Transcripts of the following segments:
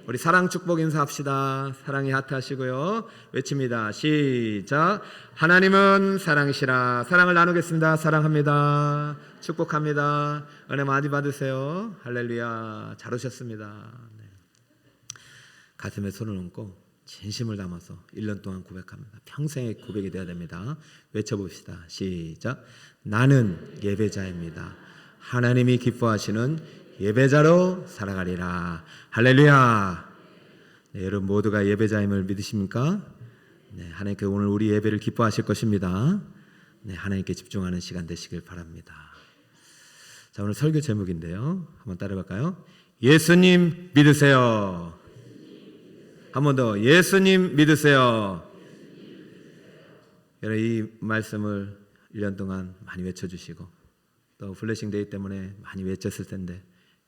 우리 사랑 축복 인사합시다. 사랑의 하트 하시고요. 외칩니다. 시작. 하나님은 사랑이시라. 사랑을 나누겠습니다. 사랑합니다. 축복합니다. 은혜 많이 받으세요. 할렐루야. 잘 오셨습니다. 네. 가슴에 손을 얹고 진심을 담아서 1년 동안 고백합니다. 평생의 고백이 되어야 됩니다. 외쳐봅시다. 시작. 나는 예배자입니다. 하나님이 기뻐하시는 예배자로 살아가리라. 할렐루야. 네, 여러분 모두가 예배자임을 믿으십니까? 네, 하나님께 오늘 우리 예배를 기뻐하실 것입니다. 네, 하나님께 집중하는 시간 되시길 바랍니다. 자, 오늘 설교 제목인데요. 한번 따라해볼까요? 예수님 믿으세요. 한 번 더. 예수님 믿으세요. 여러분 이 말씀을 1년 동안 많이 외쳐주시고 또 블레싱 데이 때문에 많이 외쳤을 텐데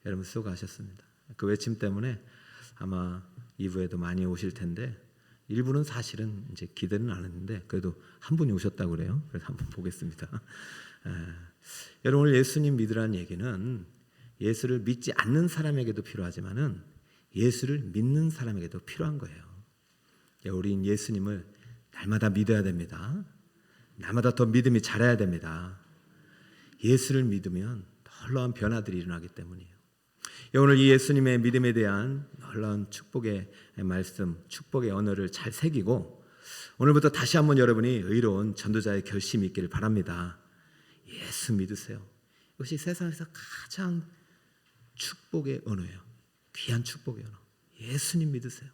여러분 수고하셨습니다. 그 외침 때문에 아마 2부에도 많이 오실 텐데 일부는 사실은 이제 기대는 안 했는데 그래도 한 분이 오셨다고 그래요. 그래서 한번 보겠습니다. 여러분 오늘 예수님 믿으라는 얘기는 예수를 믿지 않는 사람에게도 필요하지만은 예수를 믿는 사람에게도 필요한 거예요. 우린 예수님을 날마다 믿어야 됩니다. 날마다 더 믿음이 자라야 됩니다. 예수를 믿으면 놀라운 변화들이 일어나기 때문이에요. 오늘 이 예수님의 믿음에 대한 놀라운 축복의 말씀, 축복의 언어를 잘 새기고 오늘부터 다시 한번 여러분이 의로운 전도자의 결심이 있기를 바랍니다. 예수 믿으세요. 이것이 세상에서 가장 축복의 언어예요. 귀한 축복의 언어. 예수님 믿으세요.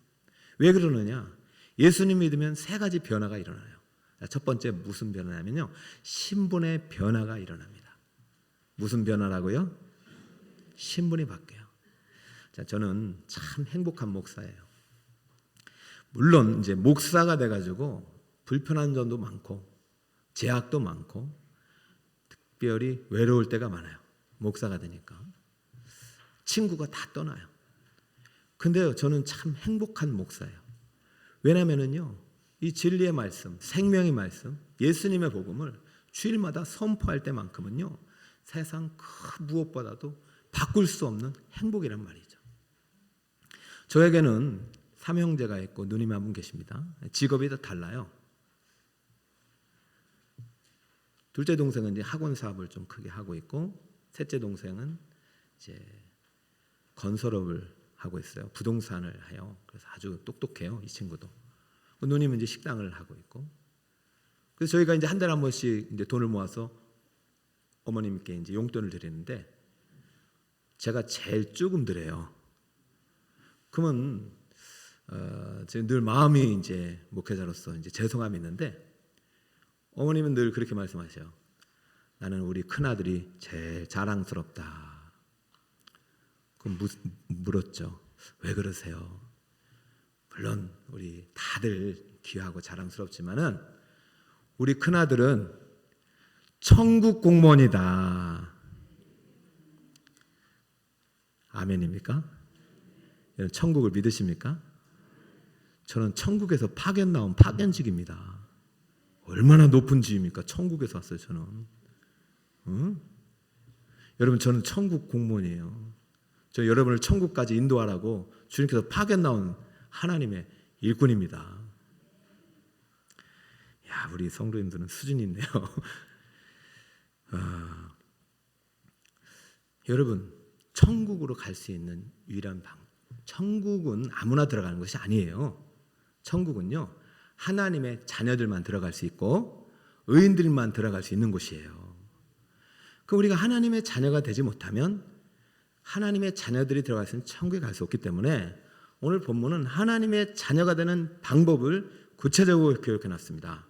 왜 그러느냐? 예수님 믿으면 세 가지 변화가 일어나요. 첫 번째 무슨 변화냐면요. 신분의 변화가 일어납니다. 무슨 변화라고요? 신분이 바뀌어요. 자, 저는 참 행복한 목사예요. 물론 이제 목사가 돼가지고 불편한 점도 많고 제약도 많고 특별히 외로울 때가 많아요. 목사가 되니까 친구가 다 떠나요. 근데요, 저는 참 행복한 목사예요. 왜냐면은요, 이 진리의 말씀, 생명의 말씀, 예수님의 복음을 주일마다 선포할 때만큼은요, 세상 그 무엇보다도 바꿀 수 없는 행복이란 말이죠. 저에게는 삼형제가 있고 누님이 한 분 계십니다. 직업이 다 달라요. 둘째 동생은 이제 학원 사업을 좀 크게 하고 있고, 셋째 동생은 이제 건설업을 하고 있어요. 부동산을 해요. 그래서 아주 똑똑해요, 이 친구도. 누님은 이제 식당을 하고 있고. 그래서 저희가 이제 한 달에 한 번씩 이제 돈을 모아서 어머님께 이제 용돈을 드리는데 제가 제일 조금 드려요. 그러면 제가 늘 마음이 이제 목회자로서 이제 죄송함이 있는데 어머님은 늘 그렇게 말씀하셔요. 나는 우리 큰 아들이 제일 자랑스럽다. 그럼 물었죠. 왜 그러세요? 물론 우리 다들 귀하고 자랑스럽지만은 우리 큰 아들은 천국 공무원이다. 아멘입니까? 여러분 천국을 믿으십니까? 저는 천국에서 파견 나온 파견직입니다. 얼마나 높은 직입니까? 천국에서 왔어요, 저는. 응? 여러분 저는 천국 공무원이에요. 저 여러분을 천국까지 인도하라고 주님께서 파견 나온 하나님의 일꾼입니다. 야, 우리 성도님들은 수준이 있네요. 여러분 천국으로 갈 수 있는 유일한 천국은 아무나 들어가는 것이 아니에요. 천국은요 하나님의 자녀들만 들어갈 수 있고 의인들만 들어갈 수 있는 곳이에요. 그럼 우리가 하나님의 자녀가 되지 못하면 하나님의 자녀들이 들어갈 수 있는 천국에 갈 수 없기 때문에 오늘 본문은 하나님의 자녀가 되는 방법을 구체적으로 교육해 놨습니다.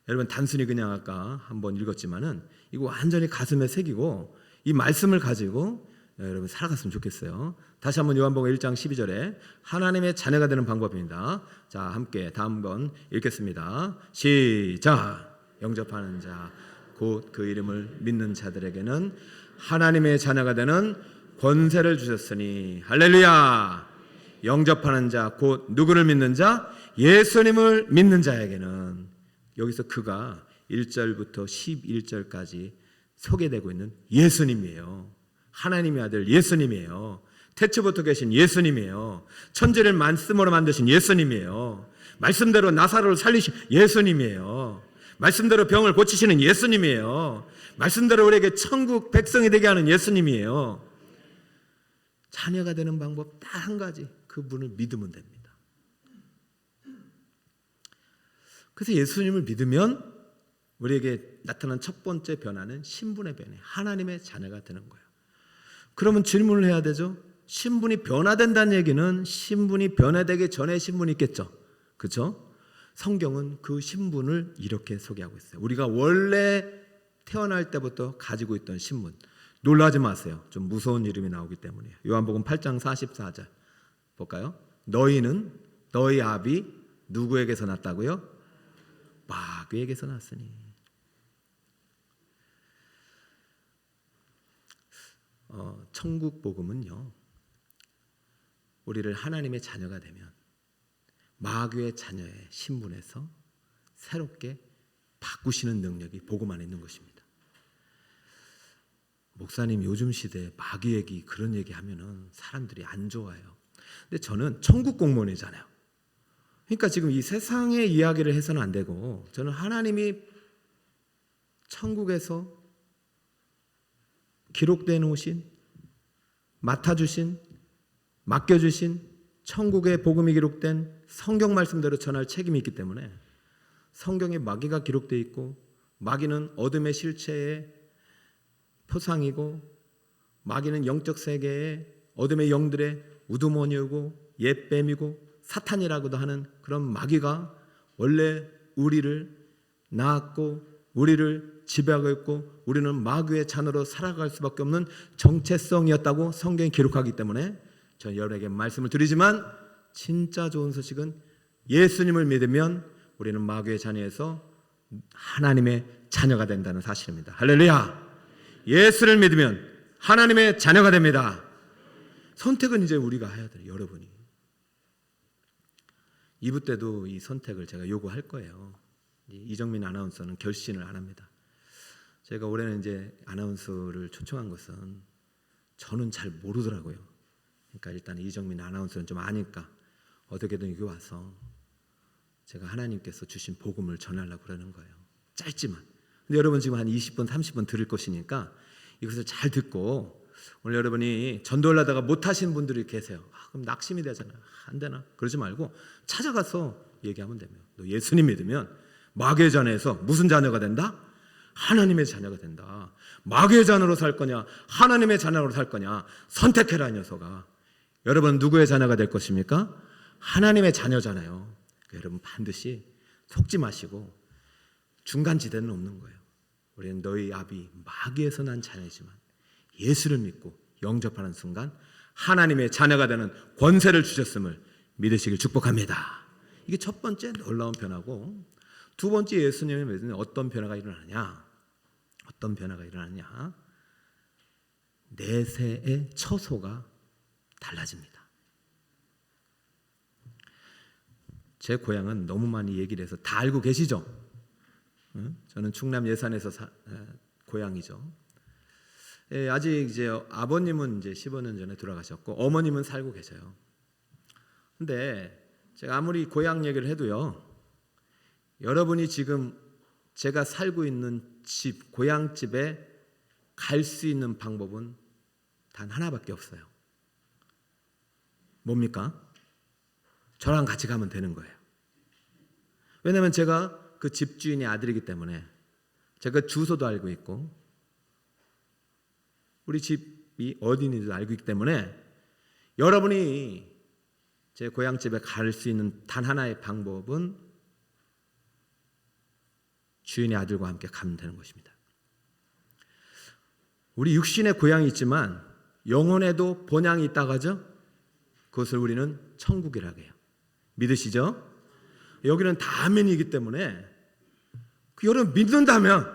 여러분 단순히 그냥 아까 한번 읽었지만은 이거 완전히 가슴에 새기고 이 말씀을 가지고 여러분 살아갔으면 좋겠어요. 다시 한번 요한복음 1장 12절에 하나님의 자녀가 되는 방법입니다. 자, 함께 다음 번 읽겠습니다. 시작. 영접하는 자 곧 그 이름을 믿는 자들에게는 하나님의 자녀가 되는 권세를 주셨으니 할렐루야. 영접하는 자 곧 누구를 믿는 자? 예수님을 믿는 자에게는 여기서 그가 1절부터 11절까지 소개되고 있는 예수님이에요. 하나님의 아들 예수님이에요. 태초부터 계신 예수님이에요. 천지를 말씀으로 만드신 예수님이에요. 말씀대로 나사로를 살리신 예수님이에요. 말씀대로 병을 고치시는 예수님이에요. 말씀대로 우리에게 천국 백성이 되게 하는 예수님이에요. 자녀가 되는 방법 딱 한 가지, 그분을 믿으면 됩니다. 그래서 예수님을 믿으면 우리에게 나타난 첫 번째 변화는 신분의 변화, 하나님의 자녀가 되는 거예요. 그러면 질문을 해야 되죠. 신분이 변화된다는 얘기는 신분이 변화되기 전에 신분이 있겠죠. 그렇죠? 성경은 그 신분을 이렇게 소개하고 있어요. 우리가 원래 태어날 때부터 가지고 있던 신분. 놀라지 마세요. 좀 무서운 이름이 나오기 때문이에요. 요한복음 8장 44절 볼까요? 너희는 너희 아비 누구에게서 났다고요? 마귀에게서 났으니. 천국 복음은요, 우리를 하나님의 자녀가 되면 마귀의 자녀의 신분에서 새롭게 바꾸시는 능력이 복음 안에 있는 것입니다. 목사님, 요즘 시대에 마귀 얘기, 그런 얘기 하면은 사람들이 안 좋아해요. 근데 저는 천국 공무원이잖아요. 그러니까 지금 이 세상의 이야기를 해서는 안 되고, 저는 하나님이 천국에서 기록되어 놓으신, 맡아주신, 맡겨주신 천국의 복음이 기록된 성경 말씀대로 전할 책임이 있기 때문에, 성경에 마귀가 기록되어 있고, 마귀는 어둠의 실체의 표상이고, 마귀는 영적 세계의 어둠의 영들의 우두머니이고 옛뱀이고 사탄이라고도 하는 그런 마귀가 원래 우리를 낳았고 우리를 지배하고 있고 우리는 마귀의 자녀로 살아갈 수밖에 없는 정체성이었다고 성경이 기록하기 때문에 저는 여러분에게 말씀을 드리지만, 진짜 좋은 소식은 예수님을 믿으면 우리는 마귀의 자녀에서 하나님의 자녀가 된다는 사실입니다. 할렐루야. 예수를 믿으면 하나님의 자녀가 됩니다. 선택은 이제 우리가 해야 돼요. 여러분이. 2부 때도 이 선택을 제가 요구할 거예요. 이정민 아나운서는 결신을 안 합니다. 제가 올해는 이제 아나운서를 초청한 것은 저는 잘 모르더라고요. 그러니까 일단 이정민 아나운서는 좀 아니까 어떻게든 여기 와서 제가 하나님께서 주신 복음을 전하려고 그러는 거예요. 짧지만. 근데 여러분 지금 한 20분, 30분 들을 것이니까 이것을 잘 듣고, 오늘 여러분이 전도를 하다가 못하신 분들이 계세요. 그럼 낙심이 되잖아. 안 되나? 그러지 말고 찾아가서 얘기하면 됩니다. 너 예수님 믿으면 마귀의 자녀에서 무슨 자녀가 된다? 하나님의 자녀가 된다. 마귀의 자녀로 살 거냐? 하나님의 자녀로 살 거냐? 선택해라, 이 녀석아. 여러분 누구의 자녀가 될 것입니까? 하나님의 자녀잖아요. 그러니까 여러분 반드시 속지 마시고, 중간지대는 없는 거예요. 우리는 너희 아비 마귀에서 난 자녀이지만 예수를 믿고 영접하는 순간 하나님의 자녀가 되는 권세를 주셨음을 믿으시길 축복합니다. 이게 첫 번째 놀라운 변화고, 두 번째 예수님의 믿음에 어떤 변화가 일어나냐? 어떤 변화가 일어나냐? 내세의 처소가 달라집니다. 제 고향은 너무 많이 얘기를 해서 다 알고 계시죠? 저는 충남 예산에서 고향이죠. 아직 이제 아버님은 이제 15년 전에 돌아가셨고 어머님은 살고 계셔요. 근데 제가 아무리 고향 얘기를 해도요, 여러분이 지금 제가 살고 있는 집, 고향집에 갈 수 있는 방법은 단 하나밖에 없어요. 뭡니까? 저랑 같이 가면 되는 거예요. 왜냐하면 제가 그 집주인의 아들이기 때문에 제가 주소도 알고 있고 우리 집이 어디 있는지도 알고 있기 때문에, 여러분이 제 고향집에 갈 수 있는 단 하나의 방법은 주인의 아들과 함께 가면 되는 것입니다. 우리 육신의 고향이 있지만 영혼에도 본향이 있다고 하죠. 그것을 우리는 천국이라고 해요. 믿으시죠? 여기는 다 아멘이기 때문에 여러분 믿는다면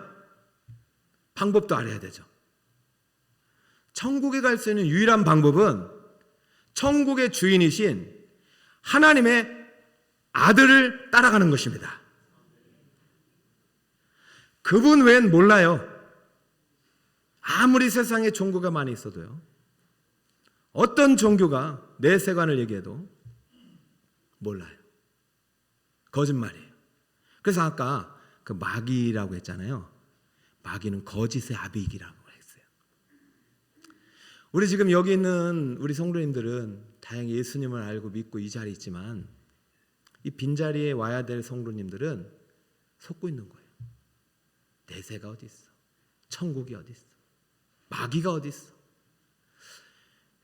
방법도 알아야 되죠. 천국에 갈 수 있는 유일한 방법은 천국의 주인이신 하나님의 아들을 따라가는 것입니다. 그분 외엔 몰라요. 아무리 세상에 종교가 많이 있어도요. 어떤 종교가 내 세관을 얘기해도 몰라요. 거짓말이에요. 그래서 아까 그 마귀라고 했잖아요. 마귀는 거짓의 아비기라고 했어요. 우리 지금 여기 있는 우리 성도님들은 다행히 예수님을 알고 믿고 이 자리에 있지만 이 빈자리에 와야 될 성도님들은 속고 있는 거예요. 내세가 어디 있어? 천국이 어디 있어? 마귀가 어디 있어?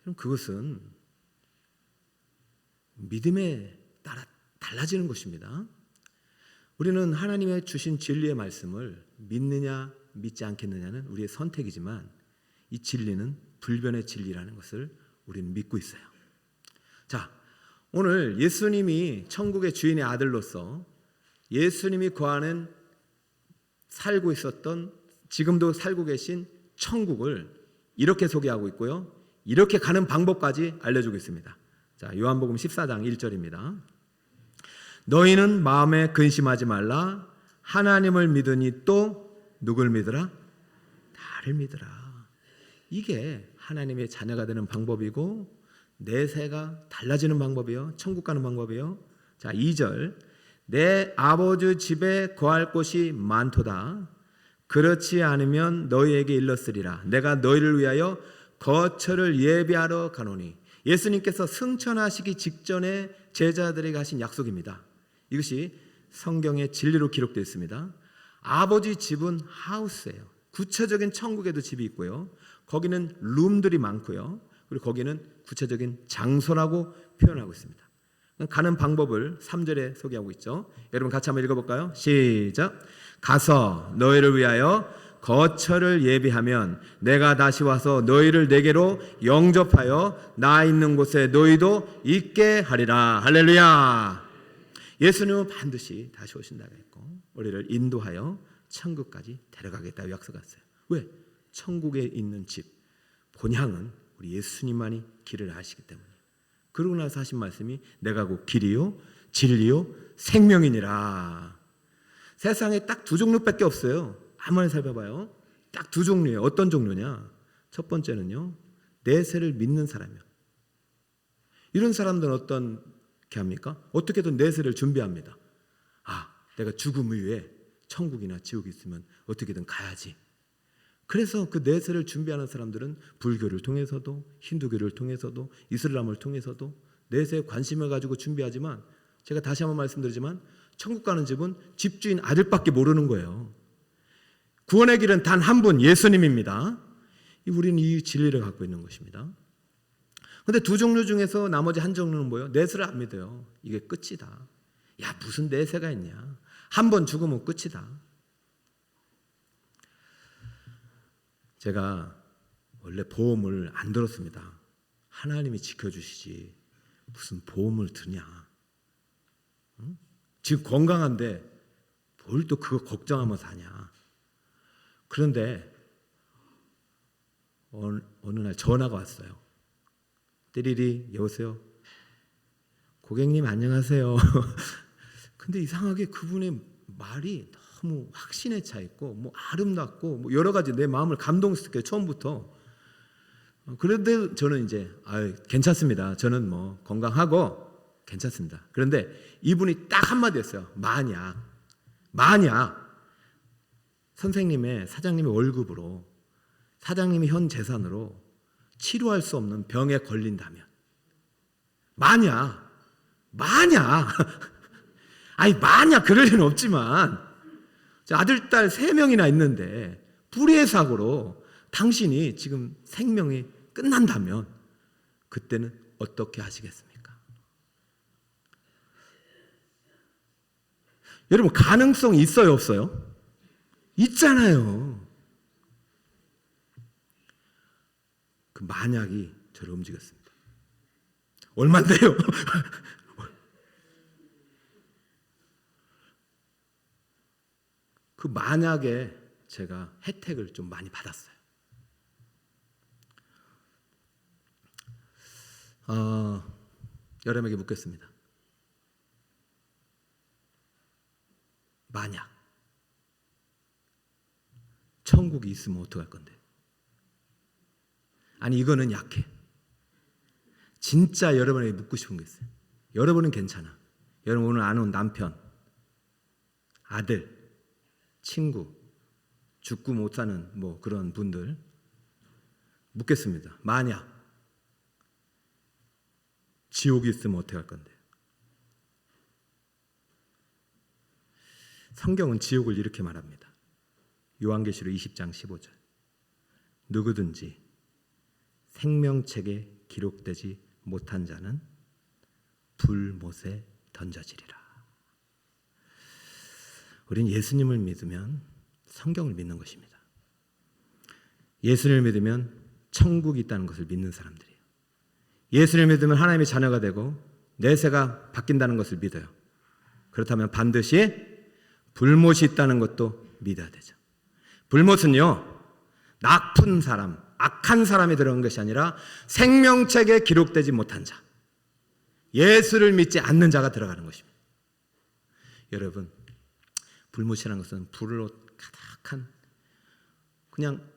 그럼 그것은 믿음에 따라 달라지는 것입니다. 우리는 하나님의 주신 진리의 말씀을 믿느냐 믿지 않겠느냐는 우리의 선택이지만 이 진리는 불변의 진리라는 것을 우리는 믿고 있어요. 자, 오늘 예수님이 천국의 주인의 아들로서 예수님이 거하는 살고 있었던 지금도 살고 계신 천국을 이렇게 소개하고 있고요. 이렇게 가는 방법까지 알려주고 있습니다. 자, 요한복음 14장 1절입니다. 너희는 마음에 근심하지 말라. 하나님을 믿으니 또 누굴 믿으라? 나를 믿으라. 이게 하나님의 자녀가 되는 방법이고 내세가 달라지는 방법이요. 천국 가는 방법이요. 자, 2절. 내 아버지 집에 거할 곳이 많도다. 그렇지 않으면 너희에게 일렀으리라. 내가 너희를 위하여 거처를 예비하러 가노니. 예수님께서 승천하시기 직전에 제자들에게 하신 약속입니다. 이것이 성경의 진리로 기록되어 있습니다. 아버지 집은 하우스예요. 구체적인 천국에도 집이 있고요. 거기는 룸들이 많고요. 그리고 거기는 구체적인 장소라고 표현하고 있습니다. 가는 방법을 3절에 소개하고 있죠. 여러분 같이 한번 읽어볼까요? 시작. 가서 너희를 위하여 거처를 예비하면 내가 다시 와서 너희를 내게로 영접하여 나 있는 곳에 너희도 있게 하리라. 할렐루야. 예수님은 반드시 다시 오신다고 했고 우리를 인도하여 천국까지 데려가겠다고 약속했어요. 왜? 천국에 있는 집 본향은 우리 예수님만이 길을 아시기 때문에. 그러고 나서 하신 말씀이 내가 곧 길이요 진리요 생명이니라. 세상에 딱 두 종류밖에 없어요. 한번 살펴봐요. 딱 두 종류예요. 어떤 종류냐? 첫 번째는요, 내세를 믿는 사람이요. 이런 사람들은 어떻게 합니까? 어떻게든 내세를 준비합니다. 아, 내가 죽음 이후에 천국이나 지옥이 있으면 어떻게든 가야지. 그래서 그 내세를 준비하는 사람들은 불교를 통해서도 힌두교를 통해서도 이슬람을 통해서도 내세에 관심을 가지고 준비하지만 제가 다시 한번 말씀드리지만 천국 가는 집은 집주인 아들밖에 모르는 거예요. 구원의 길은 단 한 분 예수님입니다. 우리는 이 진리를 갖고 있는 것입니다. 그런데 두 종류 중에서 나머지 한 종류는 뭐예요? 내세를 안 믿어요. 이게 끝이다. 야, 무슨 내세가 있냐. 한 번 죽으면 끝이다. 제가 원래 보험을 안 들었습니다. 하나님이 지켜주시지 무슨 보험을 드냐. 응? 지금 건강한데 뭘 또 그거 걱정하면서 사냐. 그런데 어느 날 전화가 왔어요. 띠리리 여보세요. 고객님 안녕하세요. 근데 이상하게 그분의 말이 너무 확신에 차 있고 뭐 아름답고 뭐 여러 가지 내 마음을 감동시켰어요. 처음부터. 그런데 저는 이제 괜찮습니다. 저는 뭐 건강하고 괜찮습니다. 그런데 이분이 딱 한마디 했어요. 만약 선생님의 사장님의 월급으로 사장님의 현 재산으로 치료할 수 없는 병에 걸린다면 만약 만약 그럴 리는 없지만 아들, 딸 3명이나 있는데 불의의 사고로 당신이 지금 생명이 끝난다면 그때는 어떻게 하시겠습니까? 여러분 가능성이 있어요 없어요? 있잖아요. 그 만약이 저를 움직였습니다. 얼마인데요? 그 만약에 제가 혜택을 좀 많이 받았어요. 여러분에게 묻겠습니다. 만약 천국이 있으면 어떡할 건데? 아니 이거는 약해. 진짜 여러분에게 묻고 싶은 게 있어요. 여러분은 괜찮아. 여러분 오늘 아는 남편, 아들, 친구, 죽고 못 사는 뭐 그런 분들 묻겠습니다. 만약 지옥이 있으면 어떻게 할 건데요? 성경은 지옥을 이렇게 말합니다. 요한계시록 20장 15절. 누구든지 생명책에 기록되지 못한 자는 불못에 던져지리라. 우리는 예수님을 믿으면 성경을 믿는 것입니다. 예수님을 믿으면 천국이 있다는 것을 믿는 사람들이에요. 예수님을 믿으면 하나님의 자녀가 되고 내세가 바뀐다는 것을 믿어요. 그렇다면 반드시 불못이 있다는 것도 믿어야 되죠. 불못은요, 나쁜 사람, 악한 사람이 들어간 것이 아니라 생명책에 기록되지 못한 자, 예수를 믿지 않는 자가 들어가는 것입니다. 여러분, 불못이라는 것은 불로 가득한, 그냥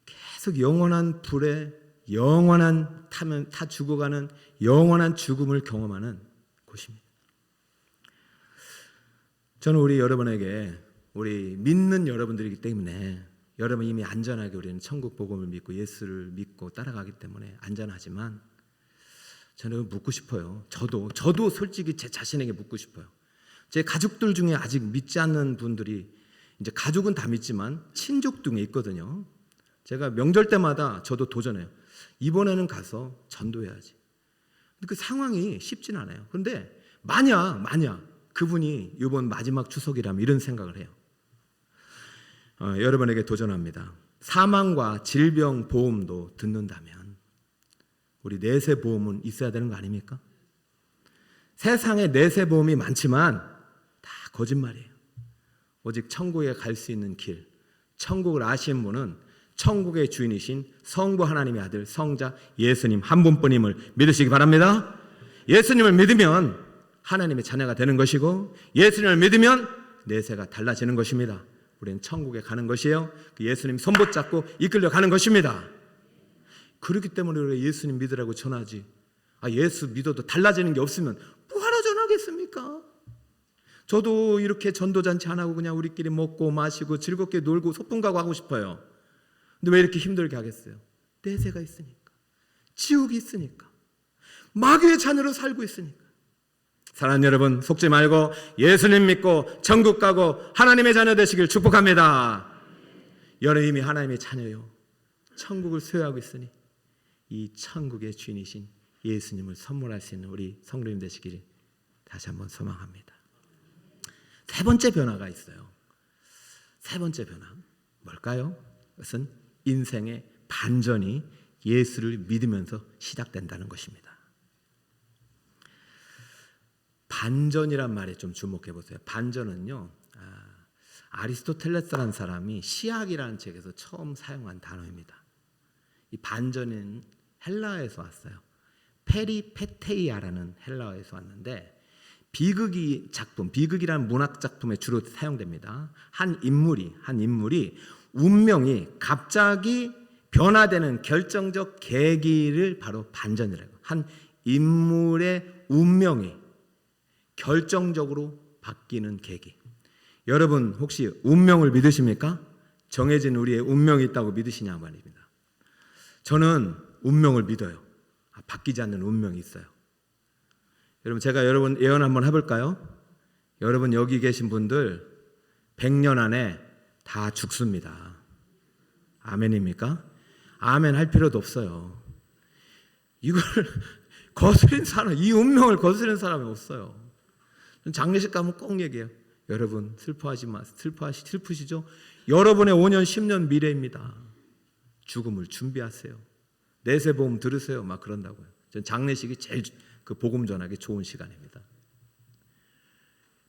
계속 영원한 불에 영원한 타 죽어가는 영원한 죽음을 경험하는 곳입니다. 저는 우리 여러분에게, 우리 믿는 여러분들이기 때문에 여러분 이미 안전하게 우리는 천국 복음을 믿고 예수를 믿고 따라가기 때문에 안전하지만 저는 묻고 싶어요. 저도 솔직히 제 자신에게 묻고 싶어요. 제 가족들 중에 아직 믿지 않는 분들이, 이제 가족은 다 믿지만 친족 중에 있거든요. 제가 명절 때마다 저도 도전해요. 이번에는 가서 전도해야지. 근데 그 상황이 쉽진 않아요. 그런데 만약 그분이 이번 마지막 추석이라면 이런 생각을 해요. 여러분에게 도전합니다. 사망과 질병 보험도 듣는다면 우리 내세 보험은 있어야 되는 거 아닙니까? 세상에 내세 보험이 많지만 다 거짓말이에요. 오직 천국에 갈 수 있는 길, 천국을 아시는 분은 천국의 주인이신 성부 하나님의 아들 성자 예수님 한 분뿐임을 믿으시기 바랍니다. 예수님을 믿으면 하나님의 자녀가 되는 것이고 예수님을 믿으면 내세가 달라지는 것입니다. 우리는 천국에 가는 것이에요. 그 예수님 손 붙잡고 이끌려 가는 것입니다. 그렇기 때문에 우리가 예수님 믿으라고 전하지, 예수 믿어도 달라지는 게 없으면 뭐하러 전하겠습니까? 저도 이렇게 전도잔치 안 하고 그냥 우리끼리 먹고 마시고 즐겁게 놀고 소풍 가고 하고 싶어요. 근데 왜 이렇게 힘들게 하겠어요? 내세가 있으니까, 지옥이 있으니까, 마귀의 자녀로 살고 있으니까. 사랑하는 여러분, 속지 말고 예수님 믿고 천국 가고 하나님의 자녀 되시길 축복합니다. 여러분 이미 하나님의 자녀요, 천국을 소유하고 있으니 이 천국의 주인이신 예수님을 선물할 수 있는 우리 성도님 되시기를 다시 한번 소망합니다. 세 번째 변화가 있어요. 세 번째 변화 뭘까요? 그것은 인생의 반전이 예수를 믿으면서 시작된다는 것입니다. 반전이란 말에 좀 주목해 보세요. 반전은요, 아리스토텔레스라는 사람이 시학이라는 책에서 처음 사용한 단어입니다. 이 반전은 헬라어에서 왔어요. 페리페테이아라는 헬라어에서 왔는데 비극이 작품, 비극이라는 문학 작품에 주로 사용됩니다. 한 인물이 운명이 갑자기 변화되는 결정적 계기를 바로 반전이라고. 한 인물의 운명이 결정적으로 바뀌는 계기. 여러분 혹시 운명을 믿으십니까? 정해진 우리의 운명이 있다고 믿으시냐 말입니다. 저는 운명을 믿어요. 바뀌지 않는 운명이 있어요. 여러분 제가 여러분 예언 한번 해볼까요? 여러분 여기 계신 분들 100년 안에 다 죽습니다. 아멘입니까? 아멘 할 필요도 없어요. 이걸 거스린 사람, 이 운명을 거스린 사람이 없어요. 장례식 가면 꼭 얘기해요. 여러분 슬퍼하지 마세요. 슬프시죠? 여러분의 5년 10년 미래입니다. 죽음을 준비하세요. 내세보험 들으세요. 막 그런다고요. 전 장례식이 제일 그 복음 전하기 좋은 시간입니다.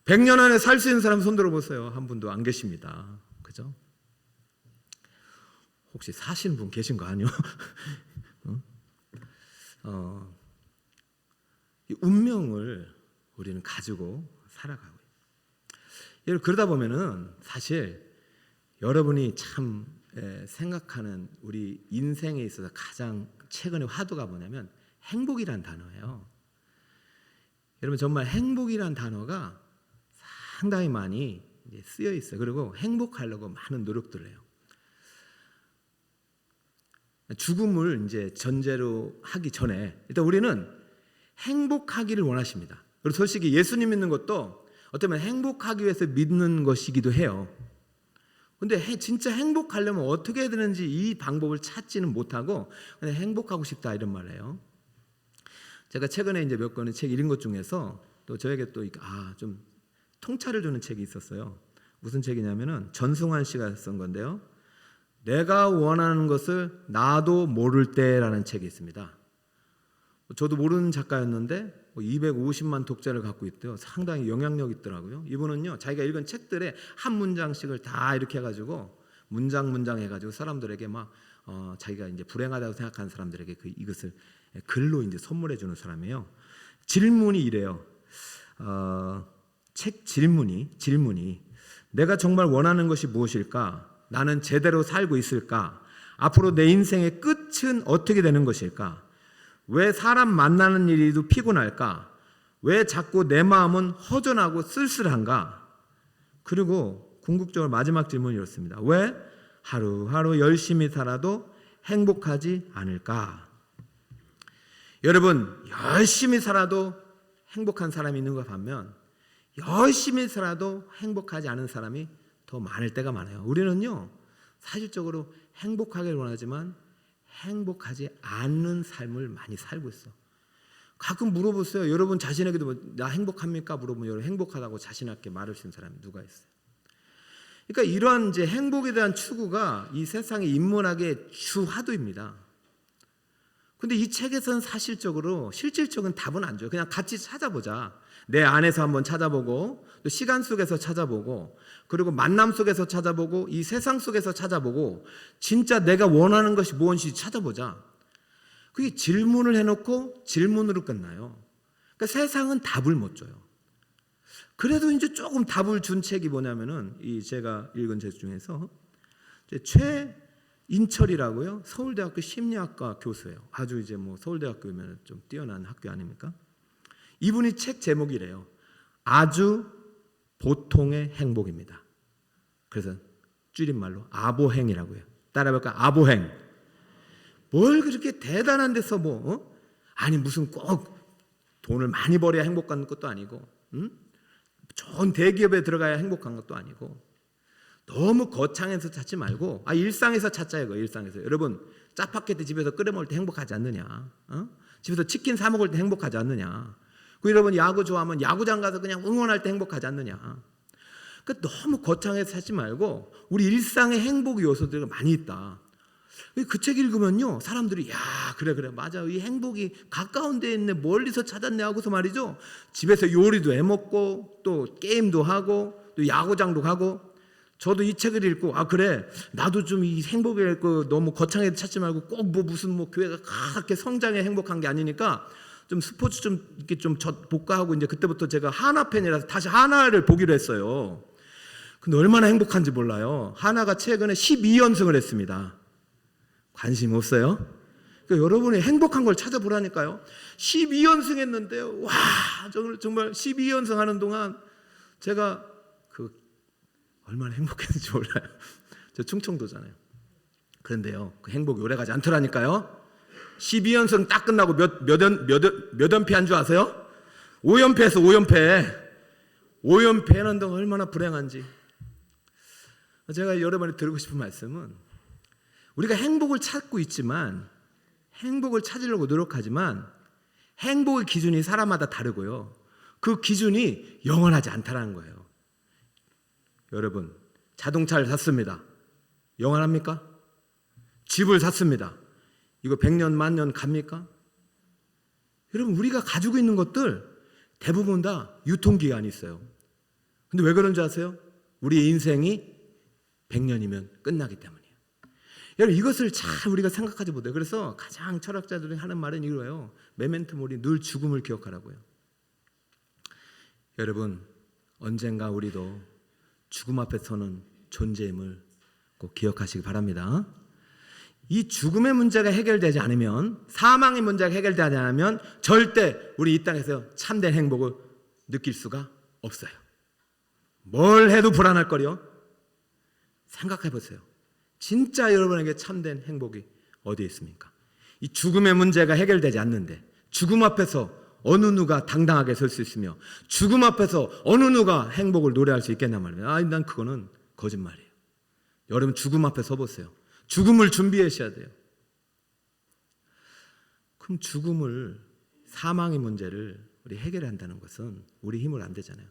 100년 안에 살 수 있는 사람 손 들어보세요. 한 분도 안 계십니다. 그죠? 혹시 사시는 분 계신 거 아니요? 이 운명을 우리는 가지고 살아가고 있어요. 그러다 보면은 사실 여러분이 참 생각하는 우리 인생에 있어서 가장 최근의 화두가 뭐냐면 행복이란 단어예요. 여러분 정말 행복이란 단어가 상당히 많이 쓰여 있어요. 그리고 행복하려고 많은 노력들을 해요. 죽음을 이제 전제로 하기 전에 일단 우리는 행복하기를 원하십니다. 그리고 솔직히 예수님 믿는 것도 어쩌면 행복하기 위해서 믿는 것이기도 해요. 근데 진짜 행복하려면 어떻게 해야 되는지 이 방법을 찾지는 못하고 그냥 행복하고 싶다 이런 말을 해요. 제가 최근에 이제 몇 권의 책 읽은 것 중에서 또 저에게 또 좀 통찰을 주는 책이 있었어요. 무슨 책이냐면은 전승환 씨가 쓴 건데요. 내가 원하는 것을 나도 모를 때라는 책이 있습니다. 저도 모르는 작가였는데 250만 독자를 갖고 있대요. 상당히 영향력 있더라고요. 이분은요 자기가 읽은 책들에 한 문장씩을 다 이렇게 해가지고 문장 해가지고 사람들에게 막 자기가 이제 불행하다고 생각하는 사람들에게 이것을 글로 이제 선물해 주는 사람이에요. 질문이 이래요. 책 질문이 내가 정말 원하는 것이 무엇일까? 나는 제대로 살고 있을까? 앞으로 내 인생의 끝은 어떻게 되는 것일까? 왜 사람 만나는 일이도 피곤할까? 왜 자꾸 내 마음은 허전하고 쓸쓸한가? 그리고 궁극적으로 마지막 질문이 이렇습니다. 왜 하루하루 열심히 살아도 행복하지 않을까? 여러분 열심히 살아도 행복한 사람이 있는 것 반면 열심히 살아도 행복하지 않은 사람이 더 많을 때가 많아요. 우리는요 사실적으로 행복하기를 원하지만 행복하지 않는 삶을 많이 살고 있어. 가끔 물어보세요. 여러분 자신에게도 나 행복합니까? 물어보면 여러분 행복하다고 자신있게 말할 수 있는 사람이 누가 있어요? 그러니까 이러한 이제 행복에 대한 추구가 이 세상의 인문학의 주화두입니다. 근데 이 책에서는 사실적으로 실질적인 답은 안 줘요. 그냥 같이 찾아보자. 내 안에서 한번 찾아보고 또 시간 속에서 찾아보고 그리고 만남 속에서 찾아보고 이 세상 속에서 찾아보고 진짜 내가 원하는 것이 무엇인지 찾아보자. 그게 질문을 해놓고 질문으로 끝나요. 그러니까 세상은 답을 못 줘요. 그래도 이제 조금 답을 준 책이 뭐냐면은 이 제가 읽은 책 중에서 최인철이라고요. 서울대학교 심리학과 교수예요. 아주 이제 뭐 서울대학교면 좀 뛰어난 학교 아닙니까? 이분이 책 제목이래요. 아주 보통의 행복입니다. 그래서 줄임말로 아보행이라고 해요. 따라해볼까? 아보행. 뭘 그렇게 대단한 데서 아니 무슨 꼭 돈을 많이 벌어야 행복한 것도 아니고 좋은 대기업에 들어가야 행복한 것도 아니고 너무 거창해서 찾지 말고 일상에서 찾자 이거. 일상에서 여러분 짜파게티 집에서 끓여 먹을 때 행복하지 않느냐? 집에서 치킨 사 먹을 때 행복하지 않느냐? 여러분 야구 좋아하면 야구장 가서 그냥 응원할 때 행복하지 않느냐? 그러니까 너무 거창해서 찾지 말고 우리 일상의 행복 요소들이 많이 있다. 그 책 읽으면요 사람들이 야 그래 맞아 이 행복이 가까운 데에 있네 멀리서 찾았네 하고서 말이죠 집에서 요리도 해먹고 또 게임도 하고 또 야구장도 가고 저도 이 책을 읽고 그래 나도 좀 이 행복을 너무 거창하게 찾지 말고 꼭 무슨 교회가 그렇게 성장해 행복한 게 아니니까 좀 스포츠 좀 이렇게 좀 복가하고 이제 그때부터 제가 하나 팬이라서 다시 하나를 보기로 했어요. 근데 얼마나 행복한지 몰라요. 하나가 최근에 12연승을 했습니다. 관심 없어요? 그러니까 여러분이 행복한 걸 찾아보라니까요. 12연승 했는데요. 와 정말 12연승 하는 동안 제가 얼마나 행복했는지 몰라요. 저 충청도잖아요. 그런데요 그 행복이 오래가지 않더라니까요. 12연승 딱 끝나고 몇 연패한 줄 아세요? 5연패에서 5연패 하는 동안 얼마나 불행한지. 제가 여러분이 드리고 싶은 말씀은 우리가 행복을 찾고 있지만 행복을 찾으려고 노력하지만 행복의 기준이 사람마다 다르고요. 그 기준이 영원하지 않다는 거예요. 여러분 자동차를 샀습니다. 영원합니까? 집을 샀습니다. 이거 100년 만년 갑니까? 여러분 우리가 가지고 있는 것들 대부분 다 유통기한이 있어요. 근데 왜 그런지 아세요? 우리의 인생이 100년이면 끝나기 때문이에요. 여러분 이것을 잘 우리가 생각하지 못해요. 그래서 가장 철학자들이 하는 말은 이거예요. 메멘토 모리, 늘 죽음을 기억하라고요. 여러분 언젠가 우리도 죽음 앞에 서는 존재임을 꼭 기억하시기 바랍니다. 이 죽음의 문제가 해결되지 않으면, 사망의 문제가 해결되지 않으면 절대 우리 이 땅에서 참된 행복을 느낄 수가 없어요. 뭘 해도 불안할 거려. 생각해 보세요. 진짜 여러분에게 참된 행복이 어디에 있습니까? 이 죽음의 문제가 해결되지 않는데 죽음 앞에서 어느 누가 당당하게 설 수 있으며 죽음 앞에서 어느 누가 행복을 노래할 수 있겠나 말이에요. 난 그거는 거짓말이에요. 여러분 죽음 앞에 서보세요. 죽음을 준비하셔야 돼요. 그럼 죽음을, 사망의 문제를 우리 해결한다는 것은 우리 힘으로 안 되잖아요.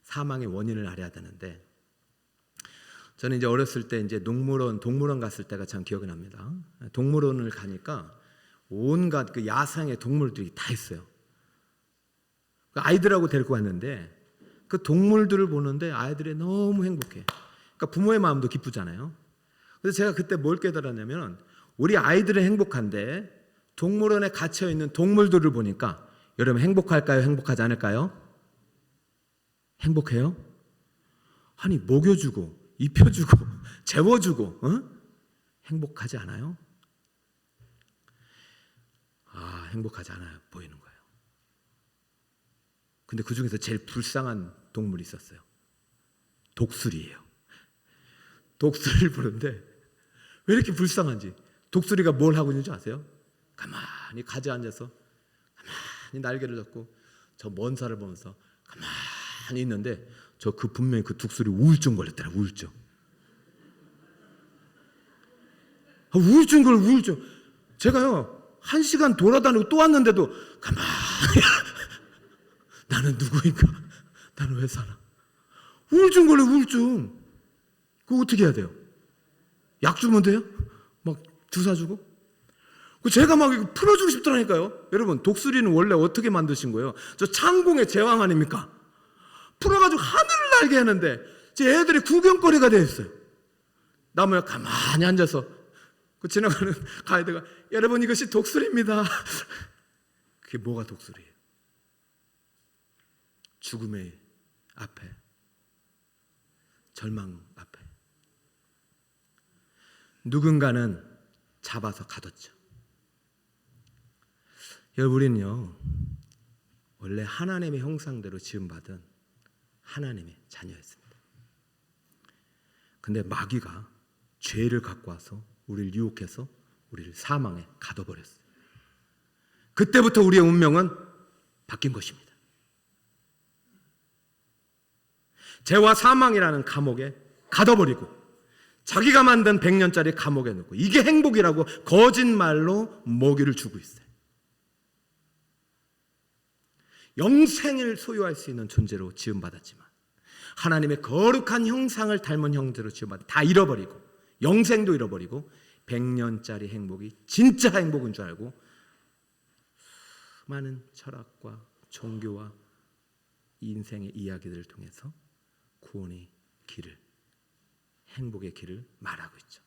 사망의 원인을 알아야 되는데, 저는 이제 어렸을 때 이제 동물원 갔을 때가 참 기억이 납니다. 동물원을 가니까 온갖 그 야생의 동물들이 다 있어요. 아이들하고 데리고 갔는데 그 동물들을 보는데 아이들이 너무 행복해. 그러니까 부모의 마음도 기쁘잖아요. 그래서 제가 그때 뭘 깨달았냐면, 우리 아이들은 행복한데 동물원에 갇혀 있는 동물들을 보니까 여러분 행복할까요? 행복하지 않을까요? 행복해요? 아니 먹여주고 입혀주고 재워주고 행복하지 않아요? 행복하지 않아요 보이는 거예요. 근데 그 중에서 제일 불쌍한 동물이 있었어요. 독수리예요. 독수리를 보는데 왜 이렇게 불쌍한지, 독수리가 뭘 하고 있는지 아세요? 가만히 가지에 앉아서 가만히 날개를 잡고 저 먼 산을 보면서 가만히 있는데 분명히 그 독수리 우울증 걸렸더라고요. 우울증. 우울증. 제가요 1시간 돌아다니고 또 왔는데도 가만히 나는 누구인가? 나는 왜 살아? 우울증 걸려. 우울증. 그거 어떻게 해야 돼요? 약 주면 돼요? 막 주사 주고? 제가 막 이거 풀어주고 싶더라니까요. 여러분 독수리는 원래 어떻게 만드신 거예요? 저 창공의 제왕 아닙니까? 풀어가지고 하늘을 날게 하는데 제 애들이 구경거리가 되어 있어요. 나무에 가만히 앉아서 그 지나가는 가이드가 여러분 이것이 독수리입니다. 그게 뭐가 독수리예요? 죽음의 앞에, 절망 앞에 누군가는 잡아서 가뒀죠. 여러분 우리는요 원래 하나님의 형상대로 지음받은 하나님의 자녀였습니다. 근데 마귀가 죄를 갖고 와서 우리를 유혹해서 우리를 사망에 가둬버렸어요. 그때부터 우리의 운명은 바뀐 것입니다. 죄와 사망이라는 감옥에 가둬버리고 자기가 만든 100년짜리 감옥에 넣고 이게 행복이라고 거짓말로 먹이를 주고 있어요. 영생을 소유할 수 있는 존재로 지음받았지만 하나님의 거룩한 형상을 닮은 형제로 지음받아 다 잃어버리고 영생도 잃어버리고 100년짜리 행복이 진짜 행복인 줄 알고 많은 철학과 종교와 인생의 이야기들을 통해서 구원의 길을, 행복의 길을 말하고 있죠.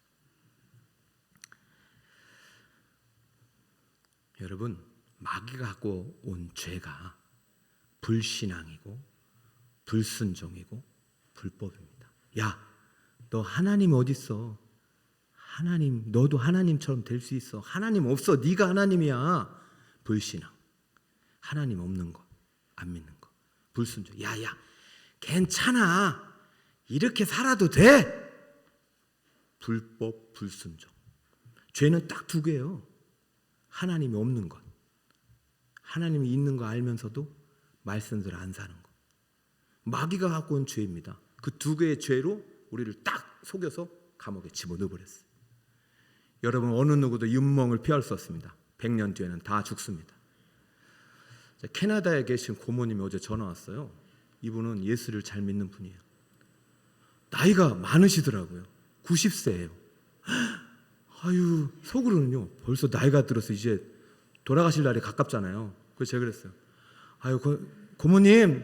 여러분 마귀가 갖고 온 죄가 불신앙이고 불순종이고 불법입니다. 야, 너 하나님 어디 있어? 하나님, 너도 하나님처럼 될 수 있어. 하나님 없어. 네가 하나님이야. 불신앙, 하나님 없는 거, 안 믿는 거, 불순종. 야야, 괜찮아. 이렇게 살아도 돼. 불법, 불순종. 죄는 딱 두 개예요. 하나님이 없는 것, 하나님이 있는 거 알면서도 말씀대로 안 사는 것. 마귀가 갖고 온 죄입니다. 그 두 개의 죄로 우리를 딱 속여서 감옥에 집어넣어버렸어요. 여러분 어느 누구도 윤멍을 피할 수 없습니다. 100년 뒤에는 다 죽습니다. 캐나다에 계신 고모님이 어제 전화 왔어요. 이분은 예수를 잘 믿는 분이에요. 나이가 많으시더라고요. 90세예요. 아유, 속으로는요 벌써 나이가 들어서 이제 돌아가실 날이 가깝잖아요. 그래서 제가 그랬어요. 아유 고모님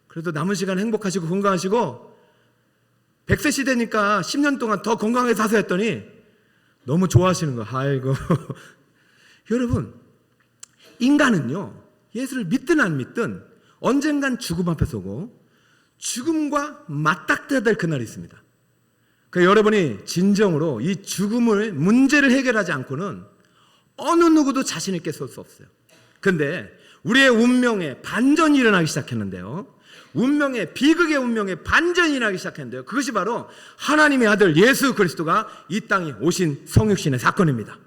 그래도 남은 시간 행복하시고 건강하시고 100세 시대니까 10년 동안 더 건강하게 사세요 했더니 너무 좋아하시는 거예요. 아이고 여러분 인간은요 예수를 믿든 안 믿든 언젠간 죽음 앞에 서고 죽음과 맞닥뜨려야 될 그날이 있습니다. 그 여러분이 진정으로 이 죽음의 문제를 해결하지 않고는 어느 누구도 자신 있게 설 수 없어요. 근데 우리의 운명에 반전이 일어나기 시작했는데요. 비극의 운명에 반전이 일어나기 시작했는데요. 그것이 바로 하나님의 아들 예수 그리스도가 이 땅에 오신 성육신의 사건입니다.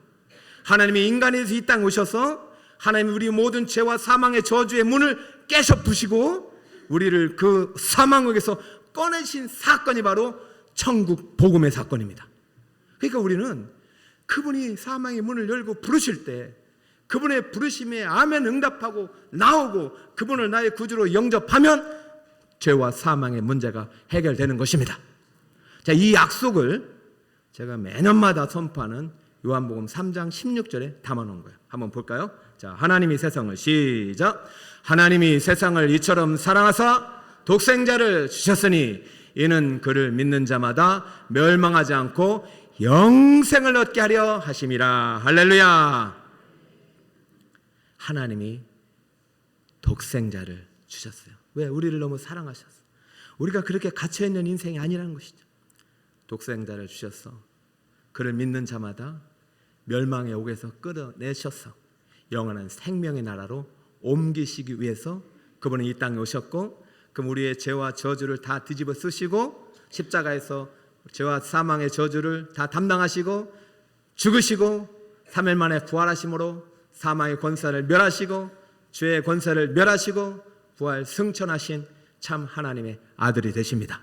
하나님이 인간이 돼서 이 땅에 오셔서 하나님이 우리 모든 죄와 사망의 저주의 문을 깨셔 부시고 우리를 그 사망에서 꺼내신 사건이 바로 천국 복음의 사건입니다. 그러니까 우리는 그분이 사망의 문을 열고 부르실 때 그분의 부르심에 아멘 응답하고 나오고 그분을 나의 구주로 영접하면 죄와 사망의 문제가 해결되는 것입니다. 자, 이 약속을 제가 매년마다 선포하는 요한복음 3장 16절에 담아놓은 거예요. 한번 볼까요? 자, 하나님이 세상을 시작. 하나님이 세상을 이처럼 사랑하사 독생자를 주셨으니 이는 그를 믿는 자마다 멸망하지 않고 영생을 얻게 하려 하심이라. 할렐루야. 하나님이 독생자를 주셨어요. 왜? 우리를 너무 사랑하셨어. 우리가 그렇게 갇혀있는 인생이 아니라는 것이죠. 독생자를 주셨어. 그를 믿는 자마다 멸망의 옥에서 끌어내셔서 영원한 생명의 나라로 옮기시기 위해서 그분은 이 땅에 오셨고, 그럼 우리의 죄와 저주를 다 뒤집어 쓰시고 십자가에서 죄와 사망의 저주를 다 담당하시고 죽으시고 3일 만에 부활하심으로 사망의 권세를 멸하시고 죄의 권세를 멸하시고 부활 승천하신 참 하나님의 아들이 되십니다.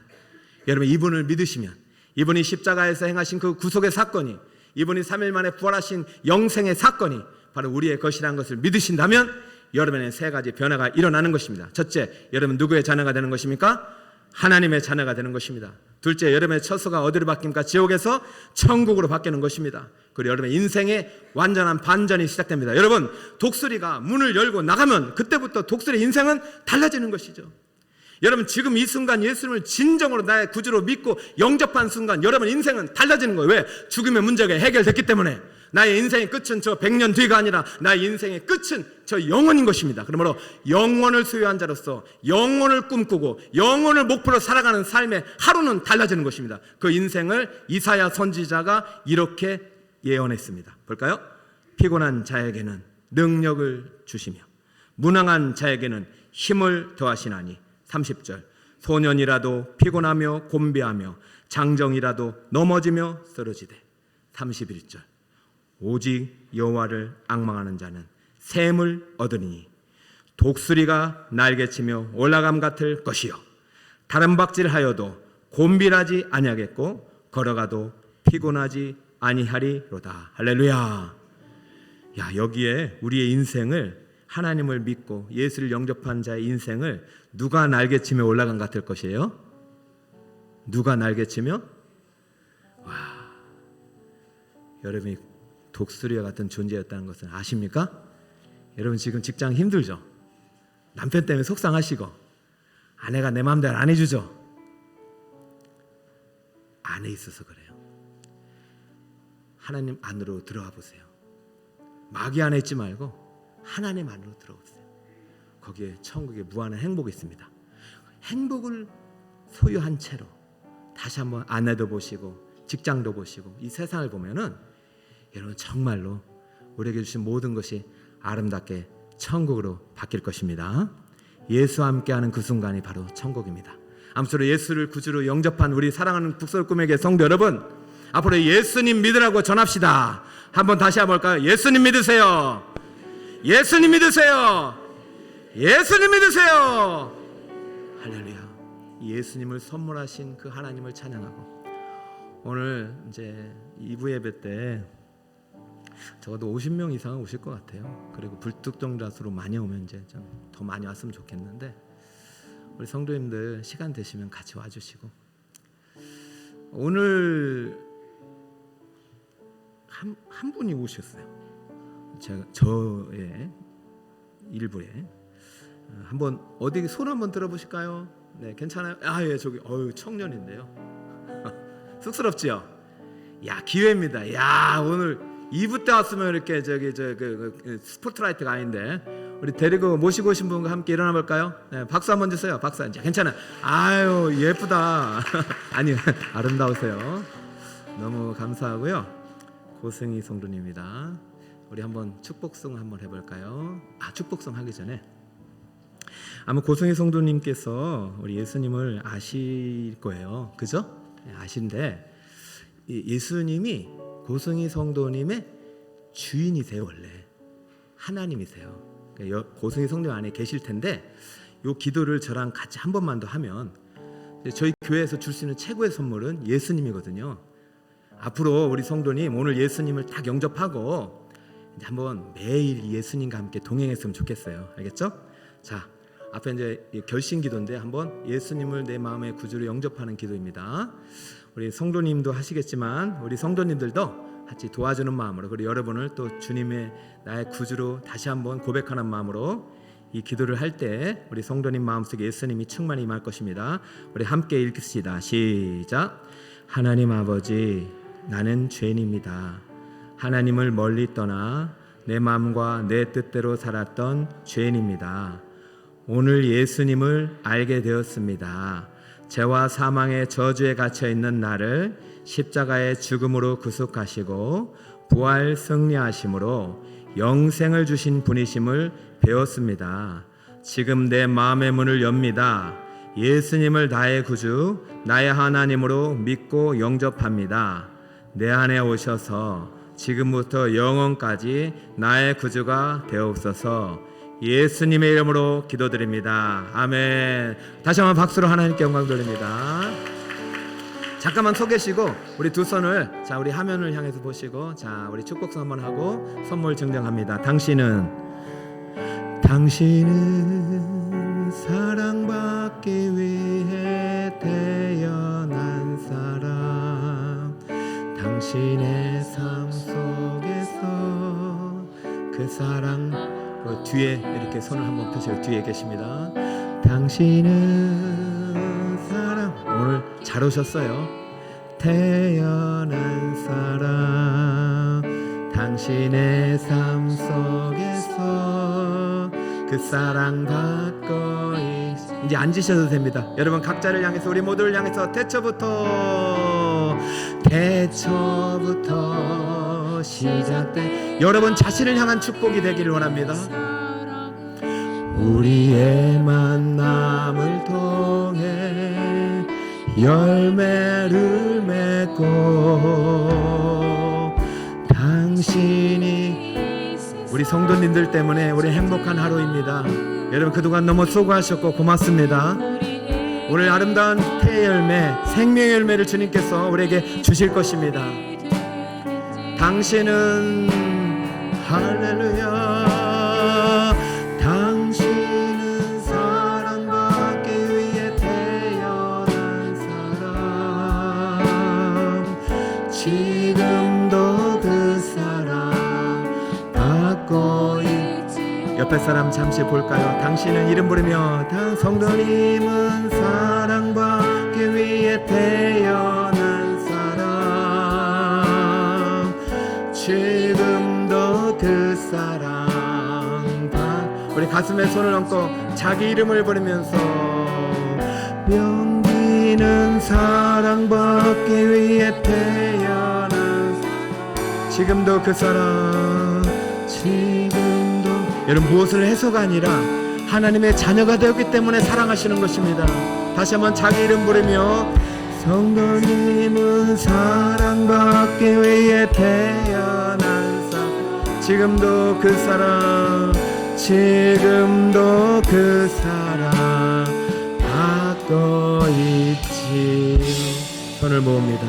여러분, 이분을 믿으시면, 이분이 십자가에서 행하신 그 구속의 사건이, 이분이 3일 만에 부활하신 영생의 사건이 바로 우리의 것이라는 것을 믿으신다면 여러분의 세 가지 변화가 일어나는 것입니다. 첫째, 여러분 누구의 자녀가 되는 것입니까? 하나님의 자녀가 되는 것입니다. 둘째, 여러분의 처소가 어디로 바뀝니까? 지옥에서 천국으로 바뀌는 것입니다. 그리고 여러분의 인생의 완전한 반전이 시작됩니다. 여러분, 독수리가 문을 열고 나가면 그때부터 독수리의 인생은 달라지는 것이죠. 여러분, 지금 이 순간 예수님을 진정으로 나의 구주로 믿고 영접한 순간 여러분 인생은 달라지는 거예요. 왜? 죽음의 문제가 해결됐기 때문에. 나의 인생의 끝은 저 100년 뒤가 아니라 나의 인생의 끝은 저 영원인 것입니다. 그러므로 영원을 소유한 자로서 영원을 꿈꾸고 영원을 목표로 살아가는 삶의 하루는 달라지는 것입니다. 그 인생을 이사야 선지자가 이렇게 예언했습니다. 볼까요? 피곤한 자에게는 능력을 주시며 무능한 자에게는 힘을 더하시나니. 30절, 소년이라도 피곤하며 곤비하며 장정이라도 넘어지며 쓰러지되. 31절, 오직 여호와를 앙망하는 자는 샘을 얻으리니 독수리가 날개치며 올라감 같을 것이요 다른 박질하여도 곤비하지 아니하겠고 걸어가도 피곤하지 아니하리로다. 할렐루야. 야, 여기에 우리의 인생을, 하나님을 믿고 예수를 영접한 자의 인생을 누가 날개치며 올라간 같을 것이에요? 누가 날개치며? 와, 여러분이 독수리와 같은 존재였다는 것을 아십니까? 여러분 지금 직장 힘들죠? 남편 때문에 속상하시고 아내가 내 마음대로 안 해주죠? 안에 있어서 그래요. 하나님 안으로 들어와 보세요. 마귀 안에 있지 말고 하나님 안으로 들어오세요. 거기에 천국에 무한한 행복이 있습니다. 행복을 소유한 채로 다시 한번 아내도 보시고 직장도 보시고 이 세상을 보면은 여러분 정말로 우리에게 주신 모든 것이 아름답게 천국으로 바뀔 것입니다. 예수와 함께하는 그 순간이 바로 천국입니다. 아무쪼록 예수를 구주로 영접한 우리 사랑하는 북서울 꿈에게 성도 여러분, 앞으로 예수님 믿으라고 전합시다. 한번 다시 한번 볼까요? 예수님 믿으세요. 예수님 믿으세요. 예수님 믿으세요. 할렐루야. 예수님을 선물하신 그 하나님을 찬양하고, 오늘 이제 2부 예배 때 적어도 50명 이상은 오실 것 같아요. 그리고 불특정다수로 많이 오면 이제 좀 더 많이 왔으면 좋겠는데, 우리 성도님들 시간 되시면 같이 와주시고, 오늘 한 분이 오셨어요. 제가 저의 일부에 한번 어디 손 한번 들어보실까요? 네, 괜찮아요? 아, 예, 저기 청년인데요. 쑥스럽지요? 야, 기회입니다. 야, 오늘 2부 때 왔으면 이렇게 스포트라이트가 아닌데, 우리 데리고 모시고 오신 분과 함께 일어나 볼까요? 네, 박수 한번 주세요. 박수. 이제 괜찮아. 아유, 예쁘다. 아니, 아름다우세요. 너무 감사하고요. 고승희 성도님입니다. 우리 한번 축복송 한번 해볼까요? 축복송 하기 전에 아마 고승희 성도님께서 우리 예수님을 아실 거예요. 그죠? 아신데 예수님이 고승희 성도님의 주인이세요. 원래 하나님이세요. 고승희 성도님 안에 계실 텐데 이 기도를 저랑 같이 한 번만 더 하면 저희 교회에서 줄 수 있는 최고의 선물은 예수님이거든요. 앞으로 우리 성도님 오늘 예수님을 딱 영접하고 이제 한번 매일 예수님과 함께 동행했으면 좋겠어요. 알겠죠? 자, 앞에 이제 결심 기도인데 한번 예수님을 내 마음의 구주로 영접하는 기도입니다. 우리 성도님도 하시겠지만 우리 성도님들도 같이 도와주는 마음으로, 그리고 여러분을 또 주님의 나의 구주로 다시 한번 고백하는 마음으로 이 기도를 할 때 우리 성도님 마음속에 예수님이 충만히 임할 것입니다. 우리 함께 읽읍시다. 시작. 하나님 아버지, 나는 죄인입니다. 하나님을 멀리 떠나 내 마음과 내 뜻대로 살았던 죄인입니다. 오늘 예수님을 알게 되었습니다. 죄와 사망의 저주에 갇혀있는 나를 십자가의 죽음으로 구속하시고 부활 승리하심으로 영생을 주신 분이심을 배웠습니다. 지금 내 마음의 문을 엽니다. 예수님을 나의 구주, 나의 하나님으로 믿고 영접합니다. 내 안에 오셔서 지금부터 영원까지 나의 구주가 되옵소서. 예수님의 이름으로 기도드립니다. 아멘. 다시 한번 박수로 하나님께 영광 돌립니다. 잠깐만 서 계시고 우리 두 손을 우리 화면을 향해서 보시고 우리 축복성 한번 하고 선물 증정합니다. 당신은 사랑받기 위해 태어난 사람. 당신의 삶 속에서 그 사랑, 뒤에 이렇게 손을 한번 펴세요. 뒤에 계십니다. 당신은 사랑, 오늘 잘 오셨어요. 태어난 사람. 당신의 삶 속에서 그 사랑 받고 이제 앉으셔도 됩니다. 여러분 각자를 향해서, 우리 모두를 향해서 태초부터 시작된 여러분 자신을 향한 축복이 되기를 원합니다. 우리의 만남을 통해 열매를 맺고 당신이 우리 성도님들 때문에 우리 행복한 하루입니다. 여러분 그동안 너무 수고하셨고 고맙습니다. 오늘 아름다운 태의 열매, 생명의 열매를 주님께서 우리에게 주실 것입니다. 당신은 할렐루야, 당신은 사랑받기 위해 태어난 사람. 지금도 그 사랑 받고 옆에 사람 잠시 볼까요? 당신은 이름 부르며 성도님은 사랑받기 위해 태어난 사람. 지금도 그 사랑 우리 가슴에 손을 얹고 자기 이름을 부르면서 명기는 사랑받기 위해 태어난 지금도 그 사랑. 지금도 여러분 무엇을 해서가 아니라 하나님의 자녀가 되었기 때문에 사랑하시는 것입니다. 다시 한번 자기 이름 부르며 성도님은 사랑받기 위해 태어난 사람. 지금도 그 사랑, 지금도 그 사랑 받고 있지. 손을 모읍니다.